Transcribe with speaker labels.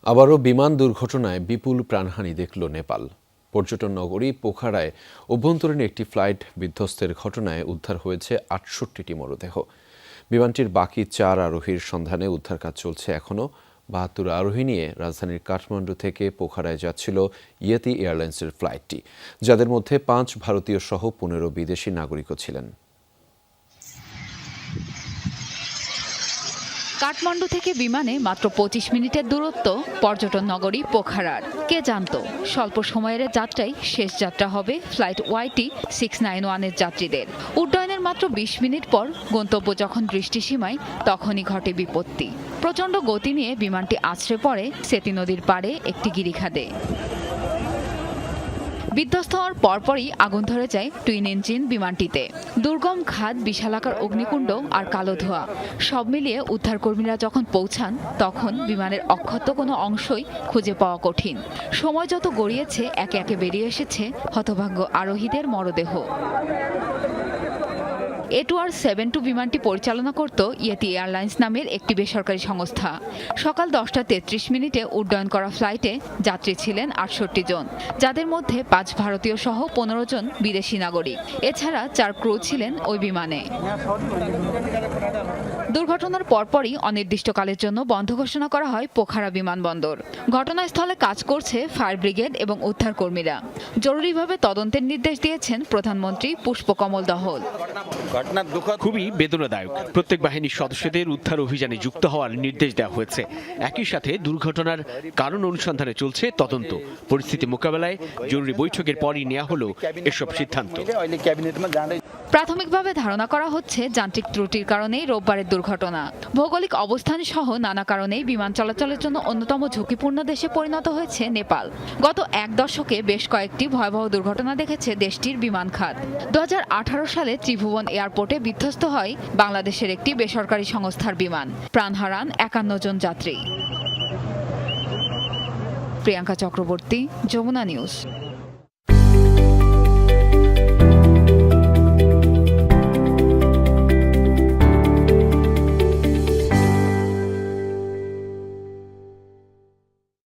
Speaker 1: আবারও বিমান দুর্ঘটনায় বিপুল প্রাণহানি দেখল নেপাল। পর্যটন নগরী পোখারায় অভ্যন্তরীণ একটি ফ্লাইট বিধ্বস্তের ঘটনায় উদ্ধার হয়েছে ৬৮টি মরদেহ। বিমানটির বাকি ৪ আরোহীর সন্ধানে উদ্ধার কাজ চলছে এখনও। ৭২ আরোহী নিয়ে রাজধানীর কাঠমান্ডু থেকে পোখারায় যাচ্ছিল ইয়েতি এয়ারলাইন্সের ফ্লাইটটি, যাদের মধ্যে ৫ ভারতীয় সহ ১৫ বিদেশি নাগরিকও ছিলেন।
Speaker 2: কাঠমান্ডু থেকে বিমানে মাত্র ২৫ মিনিটের দূরত্ব পর্যটন নগরী পোখারার। কে জানতো স্বল্প সময়ের যাত্রায় শেষ যাত্রা হবে ফ্লাইট YT691-এর যাত্রীদের। উড্ডয়নের মাত্র ২০ মিনিট পর গন্তব্য যখন দৃষ্টিসীমায়, তখনই ঘটে বিপত্তি। প্রচণ্ড গতি নিয়ে বিমানটি আছড়ে পড়ে সেতী নদীর পাড়ে একটি গিরিখাদে। বিধ্বস্ত হওয়ার পরপরই আগুন ধরে যায় টুইন ইঞ্জিন বিমানটিতে। দুর্গম খাদ, বিশালাকার অগ্নিকুণ্ড আর কালো ধোঁয়া, সব মিলিয়ে উদ্ধারকর্মীরা যখন পৌঁছান তখন বিমানের অক্ষত কোনো অংশই খুঁজে পাওয়া কঠিন। সময় যত গড়িয়েছে একে একে বেরিয়ে এসেছে হতভাগ্য আরোহীদের মরদেহ। A2R72 বিমানটি পরিচালনা করত ইয়েতি এয়ারলাইন্স নামের একটি বেসরকারি সংস্থা। সকাল ১০টা ৩৩ উড্ডয়ন করা ফ্লাইটে যাত্রী ছিলেন ৬৮ জন, যাদের মধ্যে ৫ ভারতীয় সহ ১৫ জন বিদেশি নাগরিক। এছাড়া ৪ ক্রু ছিলেন ওই বিমানে। দুর্ঘটনার পরপরই অনির্দিষ্টকালের জন্য বন্ধ ঘোষণা করা হয় পোখারা বিমানবন্দর। ঘটনাস্থলে কাজ করছে ফায়ার ব্রিগেড এবং উদ্ধারকর্মীরা। জরুরিভাবে তদন্তের নির্দেশ দিয়েছেন প্রধানমন্ত্রী পুষ্পকমল দহল।
Speaker 3: খুবই বেদনাদায়ক। প্রত্যেক বাহিনীর সদস্যদের উদ্ধার অভিযানে যুক্ত হওয়ার নির্দেশ দেওয়া হয়েছে। একই সাথে দুর্ঘটনার কারণ অনুসন্ধানে চলছে তদন্ত। পরিস্থিতি মোকাবেলায় জরুরি বৈঠকের পরই নেওয়া হলো এসব সিদ্ধান্ত।
Speaker 2: প্রাথমিকভাবে ধারণা করা হচ্ছে যান্ত্রিক ত্রুটির কারণেই রোববারের দুর্ঘটনা। ভৌগোলিক অবস্থান সহ নানা কারণেই বিমান চলাচলের জন্য অন্যতম ঝুঁকিপূর্ণ দেশে পরিণত হয়েছে নেপাল। গত এক দশকে বেশ কয়েকটি ভয়াবহ দুর্ঘটনা দেখেছে দেশটির বিমান খাত। ২০১৮ সালে ত্রিভুবন এয়ারপোর্টে বিধ্বস্ত হয় বাংলাদেশের একটি বেসরকারি সংস্থার বিমান। প্রাণ হারান ৫১ জন যাত্রী। প্রিয়াঙ্কা চক্রবর্তী, যমুনা নিউজ।